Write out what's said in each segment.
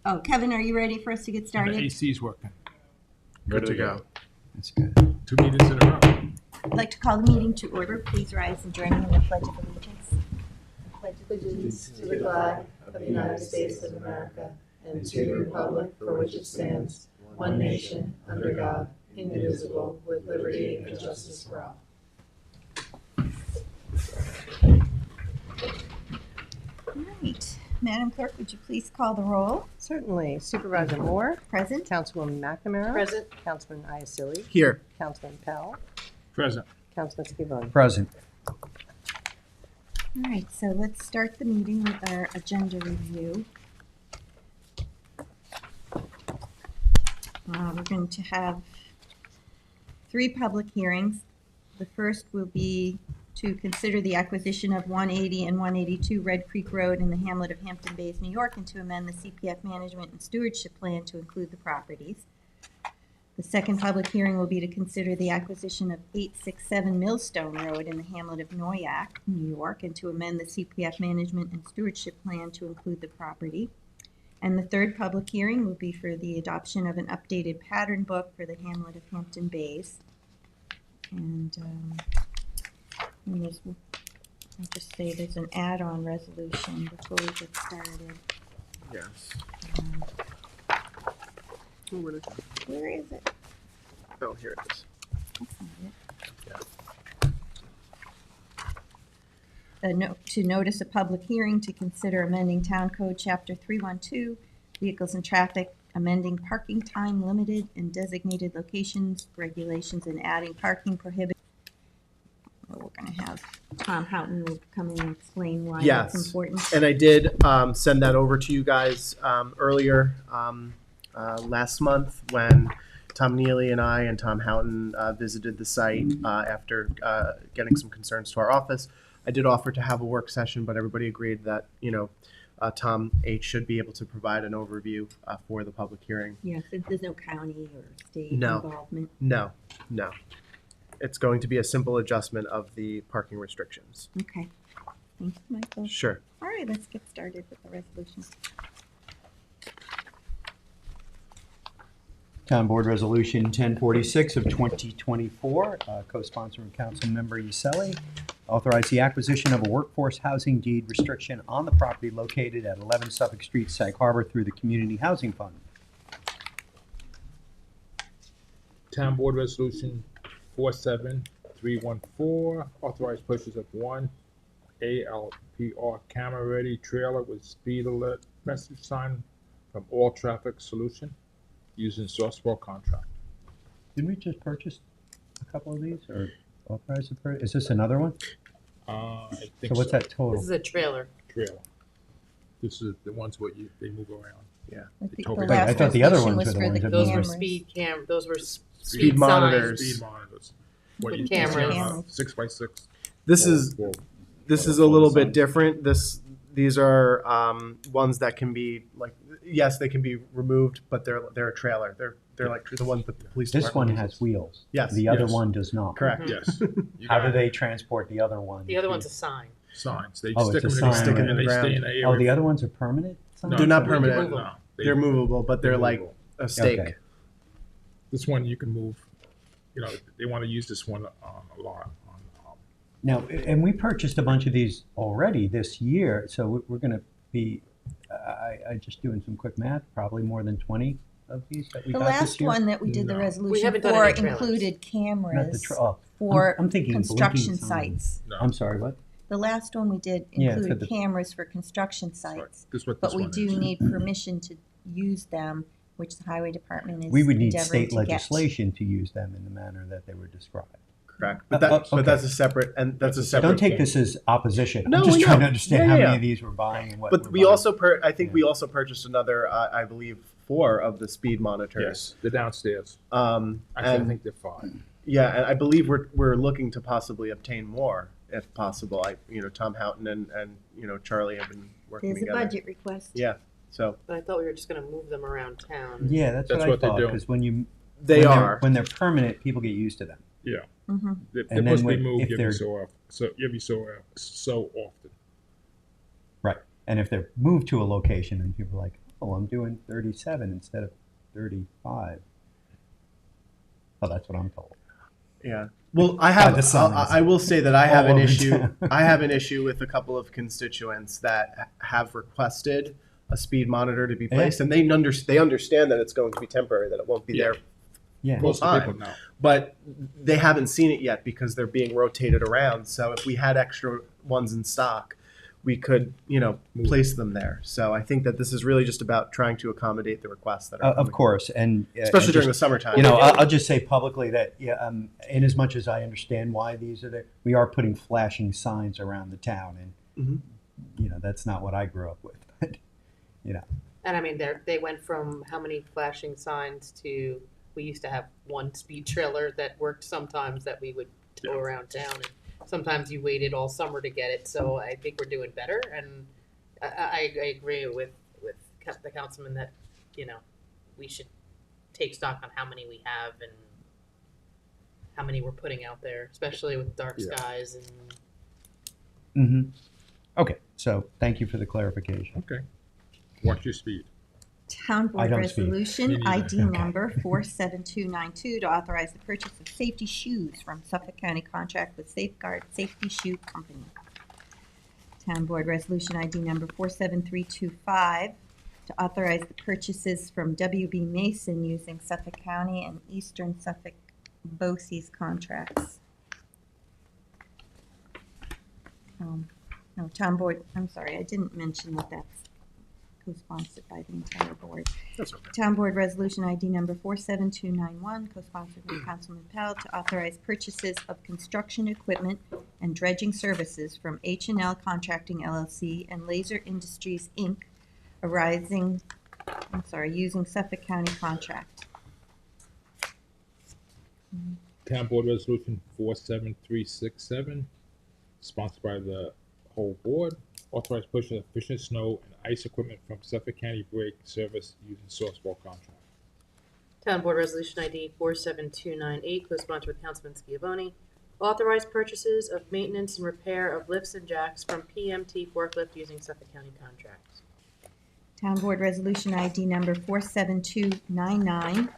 Oh, Kevin, are you ready for us to get And started? the AC's working. Good to go. That's good. 2 meetings in a row. I'd like to call the meeting to order. Please rise and join me in the Pledge of Allegiance. Pledge of Allegiance to the flag of the United States of America and to the republic for which it stands, one nation, under God, indivisible, with liberty and justice for all. All right. Madam Clerk, would you please call the roll? Certainly. Supervisor Moore. Present. Councilwoman McNamara. Present. Councilman Iacilli. Here. Councilman Powell. Present. Councilman Scavone. Present. All right, so let's start the meeting with our agenda review. We're going to have 3 public hearings. The first will be to consider the acquisition of 180 and 182 Red Creek Road in the hamlet of Hampton Bays, New York, and to amend the CPF management and stewardship plan to include the properties. The second public hearing will be to consider the acquisition of 867 Millstone Road in the hamlet of Noyak, New York, and to amend the CPF management and stewardship plan to include the property. And the third public hearing will be for the adoption of an updated pattern book for the hamlet of Hampton Bays. And I'll just say there's an add-on resolution before we get started. Yes. Where is it? Oh, here it is. That's not it. To notice a public hearing to consider amending Town Code Chapter 312, Vehicles and Traffic, amending parking time limited in designated locations, regulations, and adding parking prohibited. We're going to have Tom Houghton will come in and explain why Yes. that's important. And I did send that over to you guys earlier last month when Tom Neely and I and Tom Houghton visited the site after getting some concerns to our office. I did offer to have a work session, but everybody agreed that, Tom H. should be able to provide an overview for the public hearing. Yes, there's no county or state No. involvement. No. It's going to be a simple adjustment of the parking restrictions. Okay. Thanks, Michael. Sure. All right, let's get started with the resolution. Town Board Resolution 1046 of 2024, co-sponsoring Councilmember Iacilli, authorize the acquisition of a workforce housing deed restriction on the property located at 11 Suffolk Street, Sag Harbor through the Community Housing Fund. Town Board Resolution 47314, authorized purchase of 1 ALPR camera-ready trailer with speed alert message sign from All Traffic Solution using Sourcewell contract. Didn't we just purchase a couple of these or authorize the purchase? Is this another one? I So think what's that total? This is a trailer. Trailer. This is the ones where they move around. I They think told the me last I thought the other resolution ones was were the for ones that Those were cameras. speed those were Speed monitors. Speed monitors. With you cameras. see on a 6x6. This is a little bit different. These are ones that can be yes, they can be removed, but they're a trailer. They're like the ones that the police This one department has uses. wheels. Yes. The other Yes. one does not. Correct. Yes. You How got do they transport the other one? The other one's a sign. signs? They Oh, stick it's a them in sign, the right. and they Ground. stay in the area. Oh, the other ones are permanent? No, They're not they permanent. move. No, They're movable, but they're like movable. a stake. Okay. This one you can move. They want to use this one a lot. Now, and we purchased a bunch of these already this year, so we're going to be, I just doing some quick math, probably more than 20 of these that we The got this last year. one that we did the No. We resolution haven't done for any trailers. included Not the cameras oh, for I'm thinking construction blinking signs. sites. No. I'm sorry, what? The last one we did Yeah, for included the- cameras for construction Right. sites, This is what but this we one do is. need permission to use them, which the highway department is We would need endeavoring state to get. legislation to use them in the manner that they were described. Correct. Oh, But okay. that's a separate Don't take this as opposition. No, I'm just we trying know. to understand Yeah, how yeah, many yeah. of these we're buying and what But we're we buying. also I think Yeah. we also purchased another I believe 4 of the speed monitors. Yes, they're downstairs. And Actually, I think they're 5. yeah, and I believe we're looking to possibly obtain more if possible. Tom Houghton and Charlie have been working There's a together. budget request. Yeah. So But I thought we were just going to move them around town. Yeah, that's That's what what I they thought, do. because when they are. when they're permanent, people get used to them. Yeah, Mm-hmm. they're And supposed then to be moved if every they're- so often. So often. Right. And if they're moved to a location and people are like, oh, I'm doing 37 instead of 35. Oh, that's what I'm told. Yeah. Well, I By have. the signs. I will say that I have All an over issue. town. I have an issue with a couple of constituents that have requested a speed monitor to be placed, and they understand that it's going to be temporary, that it won't be Yeah. there. Yeah. Most of the people know. But they haven't seen it yet because they're being rotated around. So if we had extra ones in stock, we could, place them there. So I think that this is really just about trying to accommodate the requests that are Of coming. course, and Especially and during the just, summertime. you know, I'll just say publicly that in as much as I understand why these are there, we are putting flashing signs around the town, and that's not what I grew up with. But And I mean, they went from how many flashing signs to, we used to have one speed trailer that worked sometimes that we would tow around town. And sometimes you waited all summer to get it. So I think we're doing better. And I agree with the councilman that, we should take stock on how many we have and how many we're putting out there, especially with dark skies and. Okay, so thank you for the clarification. Okay. Watch your speed. Town I Board don't speak. Resolution Me neither. ID number 47292 to authorize the purchase of safety shoes from Suffolk County contract with Safeguard Safety Shoe Company. Town Board Resolution ID number 47325 to authorize the purchases from WB Mason using Suffolk County and Eastern Suffolk BOCES contracts. No, Town Board, I'm sorry, I didn't mention that that's co-sponsored by the entire board. That's okay. Town Board Resolution ID number 47291, co-sponsored by Councilman Powell, to authorize purchases of construction equipment and dredging services from H&L Contracting LLC and Laser Industries, Inc., using Suffolk County contract. Town Board Resolution 47367, sponsored by the whole board. Authorized purchase of fishing, snow, and ice equipment from Suffolk County Brake Service using Sourcewell contract. Town Board Resolution ID 47298, co-sponsored with Councilman Schiavone. Authorized purchases of maintenance and repair of lifts and jacks from PMT forklift using Suffolk County contracts. Town Board Resolution ID number 47299,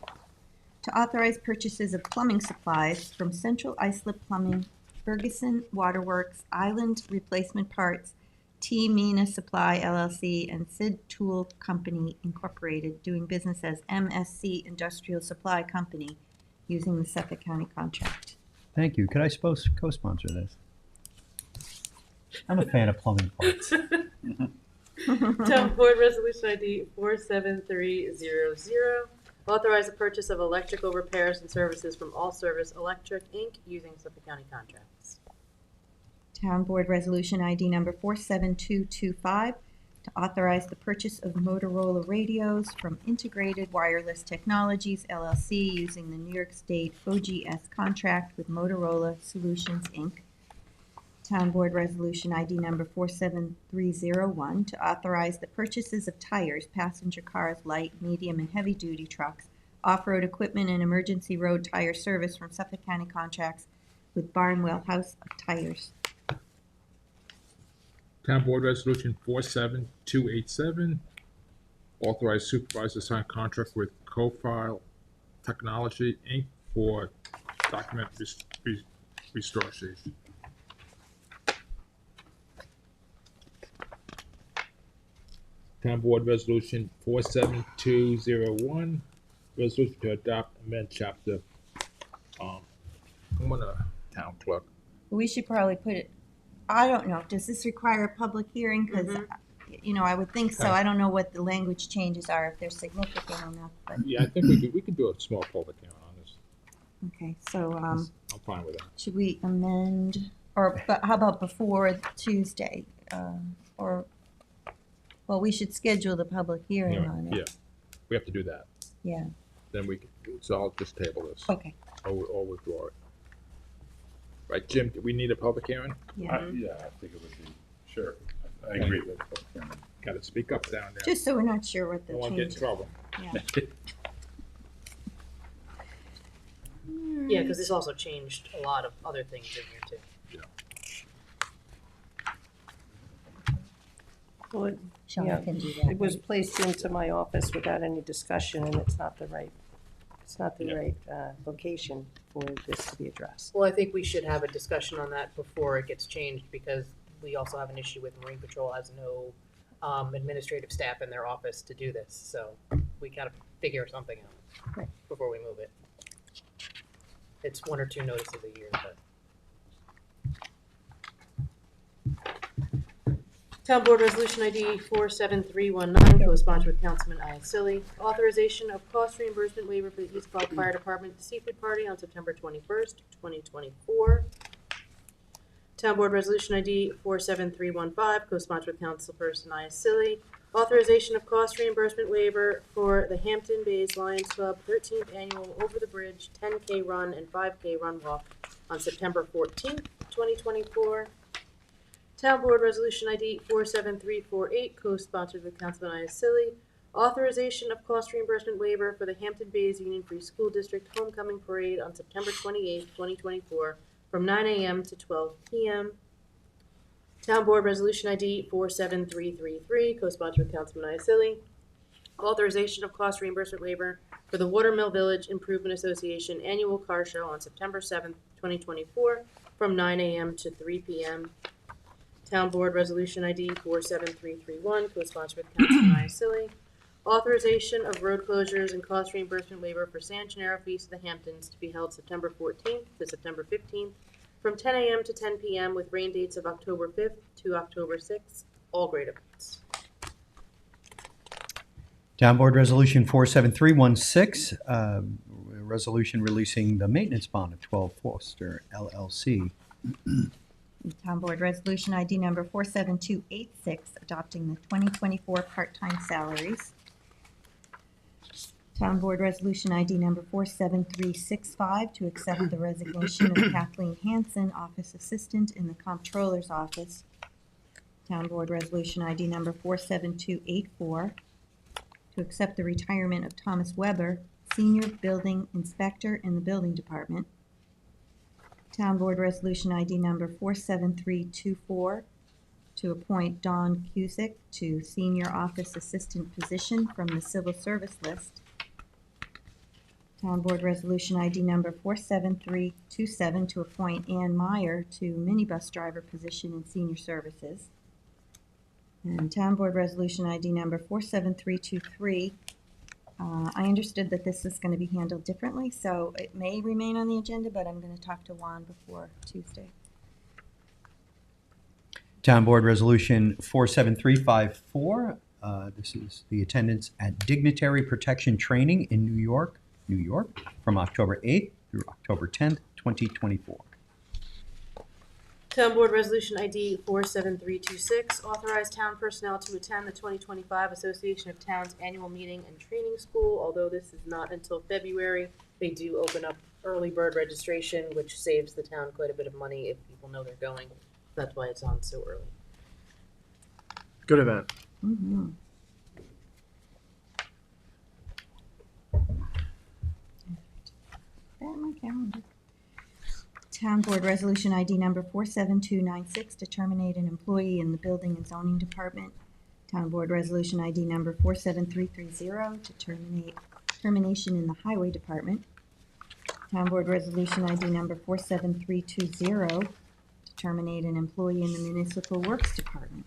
to authorize purchases of plumbing supplies from Central Islip Plumbing, Ferguson Waterworks, Island Replacement Parts, T. Mina Supply LLC, and Sid Tool Company Incorporated, doing business as MSC Industrial Supply Company, using the Suffolk County contract. Thank you. Could I co-sponsor this? I'm a fan of plumbing parts. Town Board Resolution ID 47300, authorize the purchase of electrical repairs and services from All Service Electric, Inc., using Suffolk County contracts. Town Board Resolution ID number 47225, to authorize the purchase of Motorola radios from Integrated Wireless Technologies LLC, using the New York State OGS contract with Motorola Solutions, Inc. Town Board Resolution ID number 47301, to authorize the purchases of tires, passenger cars, light, medium, and heavy-duty trucks, off-road equipment, and emergency road tire service from Suffolk County contracts with Barnwell House of Tires. Town Board Resolution 47287, authorized supervisor to sign contract with Co-File Technology, Inc. for document restore sheet. Town Board Resolution 47201, resolution to adopt amend chapter, I'm gonna, town clerk. We should probably put it, I don't know, does this require a public hearing? Because, I would think so. I don't know what the language changes are, if they're significant enough, but, Yeah, I think we could do a small public hearing on this. okay, so, I'm fine with that. should we amend, but how about before Tuesday? Well, we should schedule the public hearing Anyway, on yeah, it. we have to do that. Yeah, Then so I'll just table this. okay, Or withdraw it. Right, Jim, do we need a public hearing? yeah. Yeah, I think it would be, sure, I agree with that. Gotta speak up down there. Just so we're not sure what the Don't wanna get in changes. trouble. Yeah. Yeah, because this also changed a lot of other things in here too. Well, it- Sean Yeah, can do that. it was placed into my office without any discussion, and it's not the right location for this to be addressed. Well, I think we should have a discussion on that before it gets changed, because we also have an issue with Marine Patrol has no administrative staff in their office to do this, so we gotta figure something out Right. before we move it. It's 1 or 2 notices a year, but. Town Board Resolution ID 47319, co-sponsored with Councilman Iacilli. Authorization of cost reimbursement waiver for the East Quogue Fire Department seafood party on September 21st, 2024. Town Board Resolution ID 47315, co-sponsored with Councilperson Iacilli. Authorization of cost reimbursement waiver for the Hampton Bays Lions Club 13th Annual Over the Bridge 10K Run and 5K Run Walk on September 14th, 2024. Town Board Resolution ID 47348, co-sponsored with Councilman Iacilli. Authorization of cost reimbursement waiver for the Hampton Bays Union Free School District Homecoming Parade on September 28th, 2024, from 9 a.m. to 12 p.m. Town Board Resolution ID 47333, co-sponsored with Councilman Iacilli. Authorization of cost reimbursement waiver for the Watermill Village Improvement Association Annual Car Show on September 7th, 2024, from 9 a.m. to 3 p.m. Town Board Resolution ID 47331, co-sponsored with Councilman Iacilli. Authorization of road closures and cost reimbursement waiver for San Gennaro Feast of the Hamptons to be held September 14th to September 15th from 10 a.m. to 10 p.m. with rain dates of October 5th to October 6th, all grade events. Town Board Resolution 47316, resolution releasing the maintenance bond of 12 Foster LLC. Town Board Resolution ID number 47286, adopting the 2024 part-time salaries. Town Board Resolution ID number 47365, to accept the resignation of Kathleen Hanson, Office Assistant in the Comptroller's Office. Town Board Resolution ID number 47284, to accept the retirement of Thomas Weber, Senior Building Inspector in the Building Department. Town Board Resolution ID number 47324, to appoint Dawn Cusick to Senior Office Assistant position from the Civil Service list. Town Board Resolution ID number 47327, to appoint Ann Meyer to minibus driver position in Senior Services. And Town Board Resolution ID number 47323, I understood that this is going to be handled differently, so it may remain on the agenda, but I'm going to talk to Juan before Tuesday. Town Board Resolution 47354, this is the attendance at Dignitary Protection Training in New York, from October 8th through October 10th, 2024. Town Board Resolution ID 47326, authorize town personnel to attend the 2025 Association of Towns Annual Meeting and Training School. Although this is not until February, they do open up early bird registration, which saves the town quite a bit of money if people know they're going. That's why it's on so early. Good event. Mm-hmm. That on my calendar. Town Board Resolution ID number 47296, to terminate an employee in the Building and Zoning Department. Town Board Resolution ID number 47330, to termination in the Highway Department. Town Board Resolution ID number 47320, to terminate an employee in the Municipal Works Department.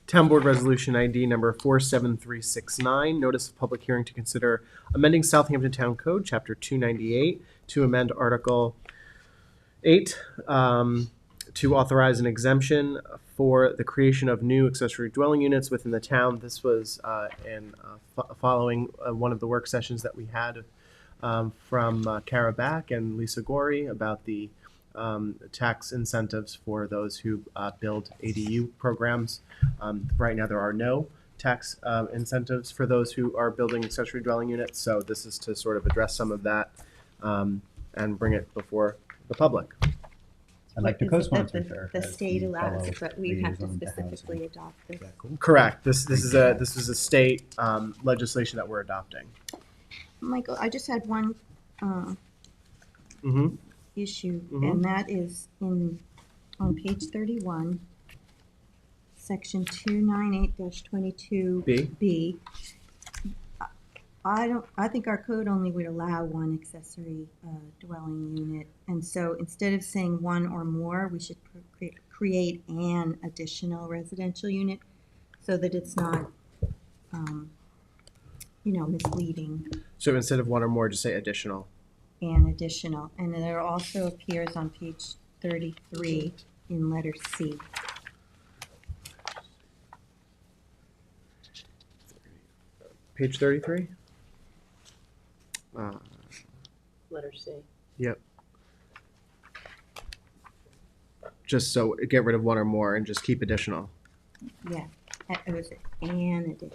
Town Board Resolution ID number 47369, notice of public hearing to consider amending Southampton Town Code, Chapter 298, to amend Article 8, to authorize an exemption for the creation of new accessory dwelling units within the town. This was following one of the work sessions that we had from Kara Back and Lisa Gorey about the tax incentives for those who build ADU programs. Right now, there are no tax incentives for those who are building accessory dwelling units, so this is to sort of address some of that and bring it before the public. I'd like to What is it that co-sponsor there. The as state the allows, fellow but we have to liaison housing. specifically adopt this. Is that cool? Correct. This is a state legislation that we're adopting. Michael, I just had one Mm-hmm. issue, Mhm. and that is on page 31, section 298-22B. I think our code only would allow one accessory dwelling unit. And so instead of saying one or more, we should create an additional residential unit so that it's not, misleading. So instead of one or more, just say additional. And additional. And then it also appears on page 33 in letter C. Page 33? Letter C. Yep. Just so get rid of one or more and just keep additional. Yeah, it was an additional.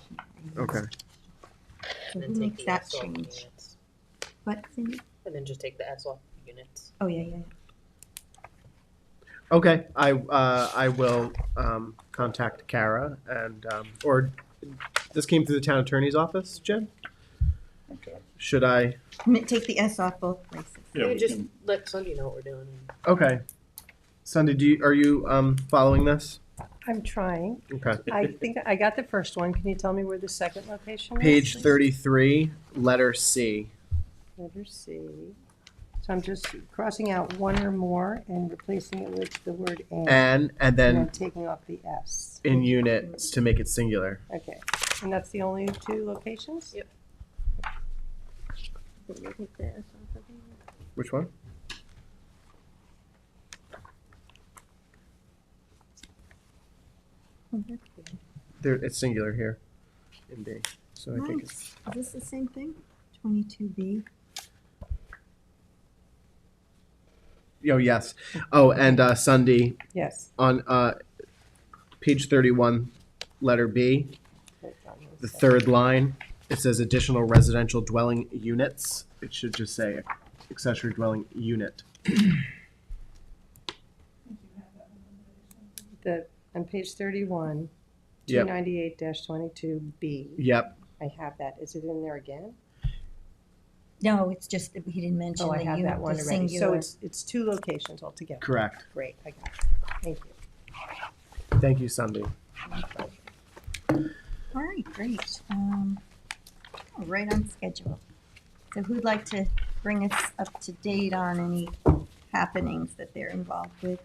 Okay. So And who then take makes the that S off change? units. What, Cindy? And then just take the S off units. Oh, yeah. Okay, I will contact Kara and or this came through the town attorney's office, Jen? Okay. Should I? Take the S off both places. Yeah, You we just can- let Sunday know what we're doing. Okay. Sunday, are you following this? I'm trying. Okay. I think I got the first one. Can you tell me where the second location is? Page please? 33, letter C. Letter C. So I'm just crossing out one or more and replacing it with the word and And then then taking off the S. in units to make it singular. Okay. And that's the only two locations? Yep. Which one? There, it's singular here in B. So I think it's Nice. Is this the same thing? 22B? oh yes. Oh, and Sunday Yes. on page 31, letter B, Click on the this. third line, it says additional residential dwelling units. It should just say accessory dwelling unit. On page 31, Yep. 298-22B. Yep. I have that. Is it in there again? No, it's just that he didn't mention Oh, the I have unit, that one the already. So singular. it's two locations altogether. Correct. Great, I got it. Thank you. Thank you, Sunday. All right, great. Right on schedule. So who'd like to bring us up to date on any happenings that they're involved with?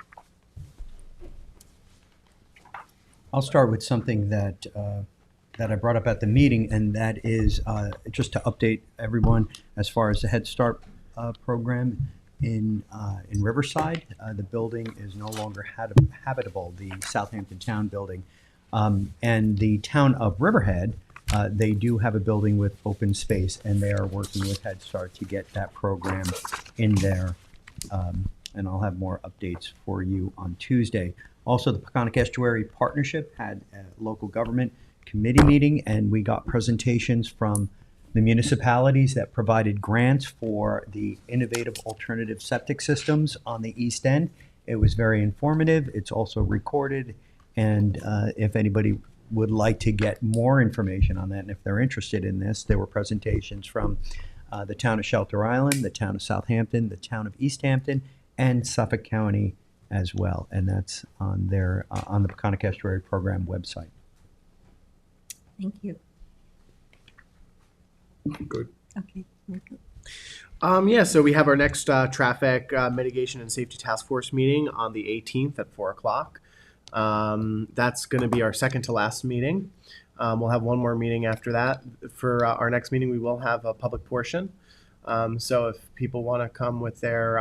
I'll start with something that I brought up at the meeting, and that is just to update everyone as far as the Head Start program in Riverside. The building is no longer habitable, the Southampton Town building. And the town of Riverhead, they do have a building with open space, and they are working with Head Start to get that program in there. And I'll have more updates for you on Tuesday. Also, the Peconic Estuary Partnership had a local government committee meeting, and we got presentations from the municipalities that provided grants for the innovative alternative septic systems on the East End. It was very informative. It's also recorded, and if anybody would like to get more information on that, and if they're interested in this, there were presentations from the town of Shelter Island, the town of Southampton, the town of East Hampton, and Suffolk County as well, and that's on their on the Peconic Estuary Program website. Thank you. Good. Okay. Michael. Yeah, so we have our next traffic mitigation and safety task force meeting on the 18th at 4 o'clock. That's going to be our second to last meeting. We'll have one more meeting after that. For our next meeting, we will have a public portion. So if people want to come with their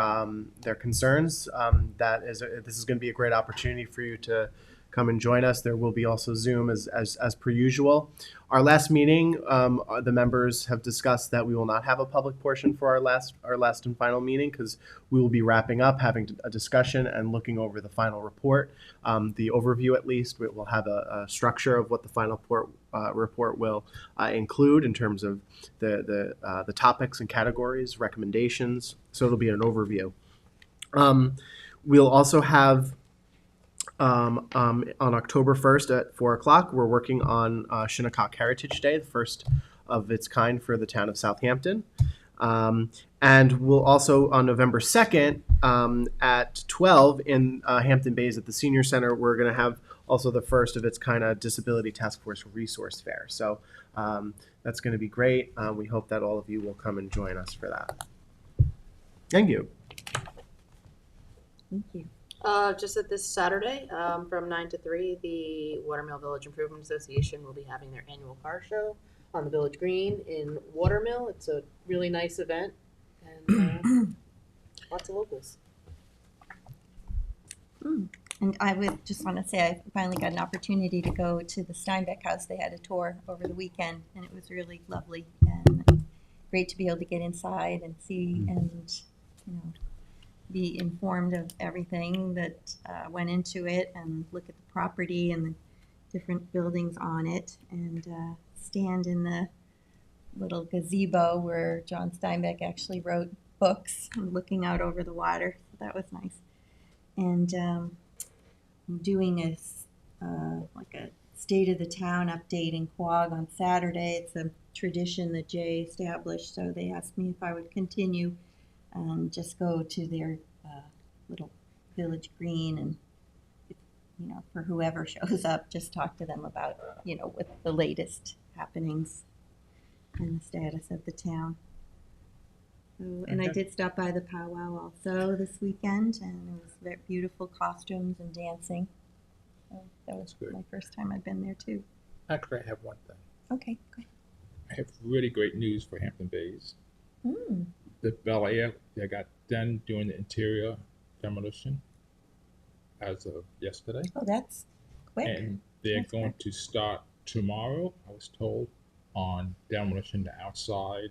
concerns, this is going to be a great opportunity for you to come and join us. There will be also Zoom as per usual. Our last meeting, the members have discussed that we will not have a public portion for our last and final meeting because we will be wrapping up, having a discussion, and looking over the final report. The overview, at least, we will have a structure of what the final report will include in terms of the topics and categories, recommendations. So it'll be an overview. We'll also have on October 1st at 4 o'clock, we're working on Shinnecock Heritage Day, the first of its kind for the town of Southampton. And we'll also, on November 2nd at 12 in Hampton Bays at the Senior Center, we're going to have also the first of its kind of Disability Task Force Resource Fair. So that's going to be great. We hope that all of you will come and join us for that. Thank you. Thank you. Just that this Saturday, from 9 to 3, the Watermill Village Improvement Association will be having their annual car show on the Village Green in Watermill. It's a really nice event, and lots of locals. And I would just want to say I finally got an opportunity to go to the Steinbeck House. They had a tour over the weekend, and it was really lovely and great to be able to get inside and see and, you know, be informed of everything that went into it and look at the property and the different buildings on it and stand in the little gazebo where John Steinbeck actually wrote books and looking out over the water. So that was nice. And I'm doing a like a state of the town update in Quogue on Saturday. It's a tradition that Jay established, so they asked me if I would continue and just go to their little village green and, you know, for whoever shows up, just talk to them about, you know, what the latest happenings and the status of the town. So, and I did stop by the powwow also this weekend, and it was very beautiful costumes and dancing. So that was good. my first time I've been there too. Actually, I have one thing. Okay, go I have really great news for Hampton Bays. ahead. The Bel Air, they got done doing the interior demolition as of yesterday. Oh, that's quick. And they're That's going quick. to start tomorrow, I was told, on demolition the outside.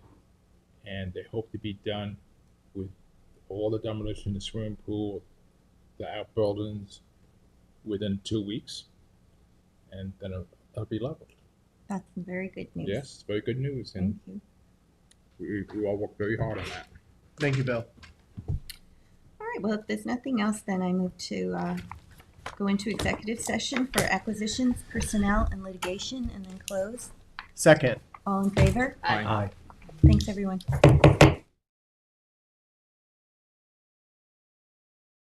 And they hope to be done with all the demolition, the swimming pool, the outbuildings within 2 weeks. And then it'll be leveled. That's some very good news. Yes, very good news. Thank And you. we all worked very hard on that. Thank you, Bill. All right, well, if there's nothing else, then I move to go into executive session for acquisitions, personnel, and litigation, and then close. Second. All in favor? Aye. Aye. Thanks, everyone.